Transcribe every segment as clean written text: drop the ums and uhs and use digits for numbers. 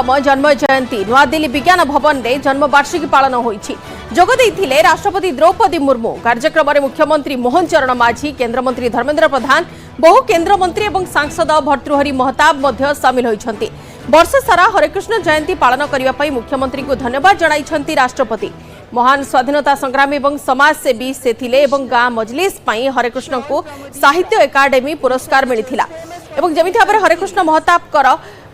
तम जन्म जयंती नुआदिल्ली विज्ञान भवन में जन्मवार्षिकी पालन होईछि। जोग देइथिले राष्ट्रपति द्रौपदी मुर्मू। कार्यक्रम में मुख्यमंत्री मोहन चरण माझी, केन्द्रमंत्री धर्मेन्द्र प्रधान, बहु केन्द्रमंत्री और सांसद भर्तृहरि महताब मध्य सामिल होइछन्ति। वर्ष सारा हरेकृष्ण जयंती पालन करने पर मुख्यमंत्री को धन्यवाद जणाइछन्ति राष्ट्रपति। महान स्वाधीनता संग्रामी और समाजसेवी से थिले एवं गाँ मजलिस पई हरेकृष्ण को साहित्य एकाडेमी पुरस्कार मिलिथिला। एवं जमिति भाव हरेकृष्ण महताबकर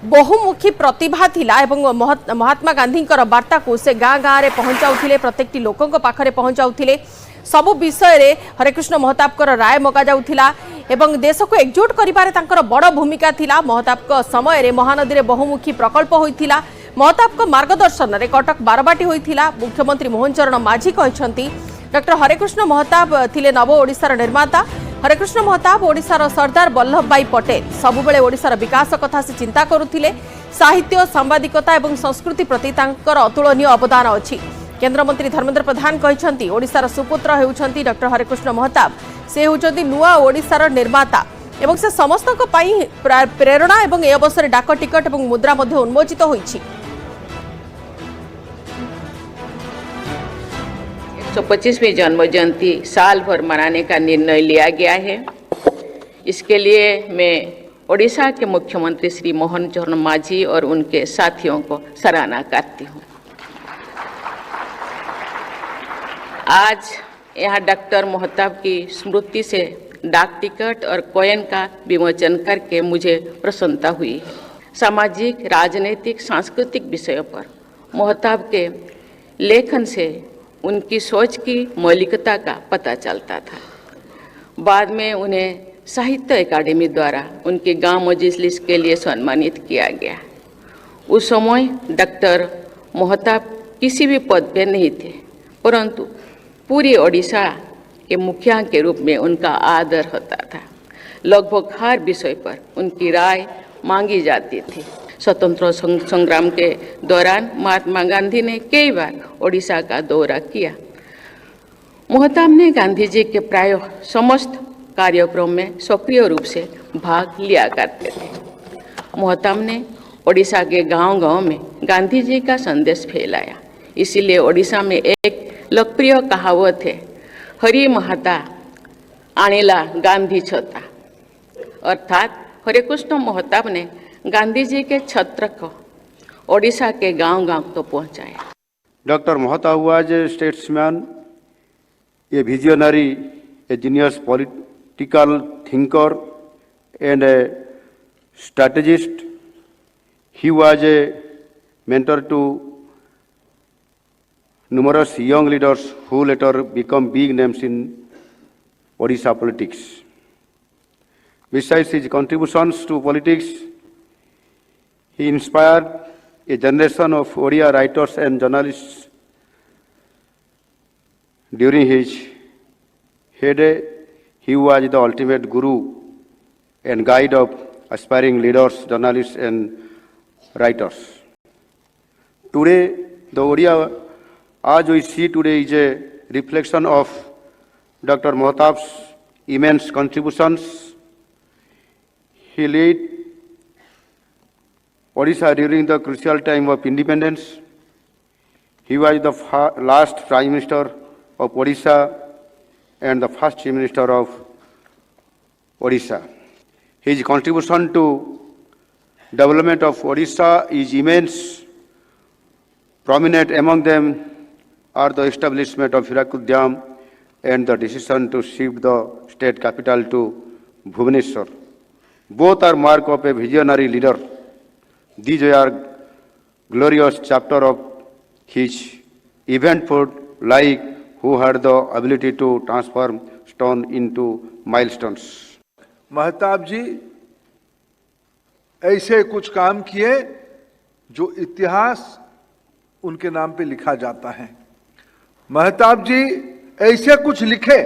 बहुमुखी प्रतिभा थिला एवं महात्मा गांधी वार्ता को से गाँ गाँव में पहुंचाउथिले, प्रत्येकटी लोकों पाखरे पहुंचाउथिले। सबु विषय रे हरेकृष्ण महताबकर राय मगा जाउथिला एवं देश को एकजुट करिबारे तांकर बड़ भूमिका थिला। महताबक समय रे महानदी रे बहुमुखी प्रकल्प होइथिला। महताबक मार्गदर्शन रे कटक बारबाटी होइथिला। मुख्यमंत्री मोहन चरण माझी कहिसंती डॉक्टर हरेकृष्ण महताब थिले नव ओडिशार निर्माता। हरेकृष्ण महताब ओडिशार सरदार वल्लभ भाई पटेल सबुबेले ओडिशार विकास कथा से चिंता करुथिले। साहित्य, सांबादिकता एवं संस्कृति प्रति तांकर अतुलनीय अवदान अछि। केन्द्रमंत्री धर्मेन्द्र प्रधान कहिसंती ओडिशार सुपुत्र हेउछंती डॉक्टर हरेकृष्ण महताब। से हेउछंती नुआ ओडिशार निर्माता एवं से समस्तक पई प्रेरणा एवं ए अवसर डाक टिकट एवं मुद्रा मध्ये उन्मोचित होईछि। 125वीं जन्म जयंती साल भर मनाने का निर्णय लिया गया है। इसके लिए मैं ओडिशा के मुख्यमंत्री श्री मोहन चरण माझी और उनके साथियों को सराहना करती हूँ। आज यहाँ डॉक्टर महताब की स्मृति से डाक टिकट और कॉइन का विमोचन करके मुझे प्रसन्नता हुई है। सामाजिक, राजनीतिक, सांस्कृतिक विषयों पर महताब के लेखन से उनकी सोच की मौलिकता का पता चलता था। बाद में उन्हें साहित्य अकादमी द्वारा उनके गांव मजलिस के लिए सम्मानित किया गया। उस समय डॉक्टर महताब किसी भी पद पर नहीं थे, परंतु पूरी ओडिशा के मुखिया के रूप में उनका आदर होता था। लगभग हर विषय पर उनकी राय मांगी जाती थी। स्वतंत्र संग्राम के दौरान महात्मा गांधी ने कई बार ओडिशा का दौरा किया। महताब ने गांधी जी के प्राय समस्त कार्यक्रम में सक्रिय रूप से भाग लिया करते थे। महताब ने ओडिशा के गांव-गांव में गांधी जी का संदेश फैलाया। इसीलिए ओडिशा में एक लोकप्रिय कहावत है, हरि महता आनेला गांधी छता, अर्थात हरेकृष्ण महताब ने गांधी जी के छत्र को ओडिशा के गांव-गांव तो पहुंचाया। Dr. Mahtab was a statesman, a visionary, a genius political thinker and a strategist. He was a mentor to numerous young leaders who later become big names in Odisha politics. Besides his contributions to politics, he inspired a generation of Odia writers and journalists. During his heyday, he was the ultimate guru and guide of aspiring leaders, journalists, and writers. Today, the Odia, as we see today, is a reflection of Dr. Mahtab's immense contributions. He led Odisha during the crucial time of independence. He was the last Prime Minister of Odisha and the first Chief Minister of Odisha. His contribution to development of Odisha is immense. Prominent among them are the establishment of Hirakud Dam and the decision to shift the state capital to Bhubaneswar. Both are mark of a visionary leader. These are glorious chapter of his eventful life, who had the ability to transform stone into milestones. Mahtab जी ऐसे कुछ काम किए जो इतिहास उनके नाम पे लिखा जाता है। महताब जी ऐसे कुछ लिखे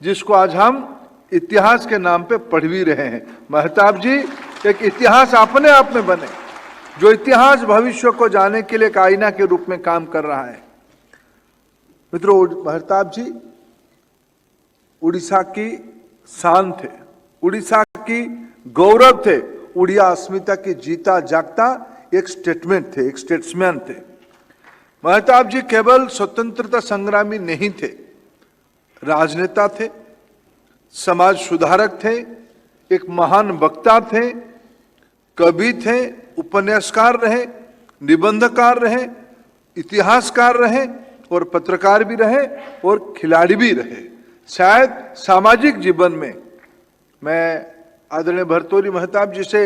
जिसको आज हम इतिहास के नाम पे पढ़ भी रहे हैं। महताब जी एक इतिहास अपने आप में बने, जो इतिहास भविष्य को जाने के लिए एक आईना के रूप में काम कर रहा है। मित्रों, महताब जी उड़ीसा की शान थे, उड़ीसा की गौरव थे, उड़िया अस्मिता की जीता जागता एक स्टेटमेंट थे, एक स्टेट्समैन थे। महताब जी केवल स्वतंत्रता संग्रामी नहीं थे, राजनेता थे, समाज सुधारक थे, एक महान वक्ता थे, कवि थे, उपन्यासकार रहे, निबंधकार रहे, इतिहासकार रहे और पत्रकार भी रहे और खिलाड़ी भी रहे। शायद सामाजिक जीवन में मैं आदरणीय भर्तृहरि महताब जी से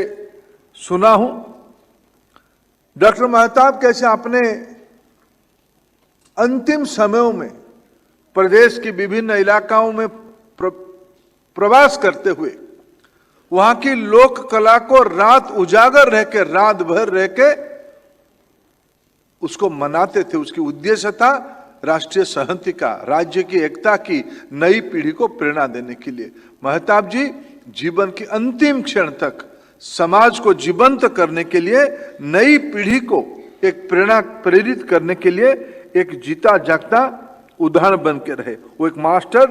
सुना हूं, डॉक्टर महताब कैसे अपने अंतिम समयों में प्रदेश के विभिन्न इलाकाओं में प्रवास करते हुए वहां की लोक कला को रात उजागर रह के, रात भर रह के उसको मनाते थे। उसकी उद्देश्य था राष्ट्रीय संहति का, राज्य की एकता की, नई पीढ़ी को प्रेरणा देने के लिए। महताब जी जीवन की अंतिम क्षण तक समाज को जीवंत करने के लिए, नई पीढ़ी को एक प्रेरणा प्रेरित करने के लिए एक जीता जागता उदाहरण बन के रहे। वो एक मास्टर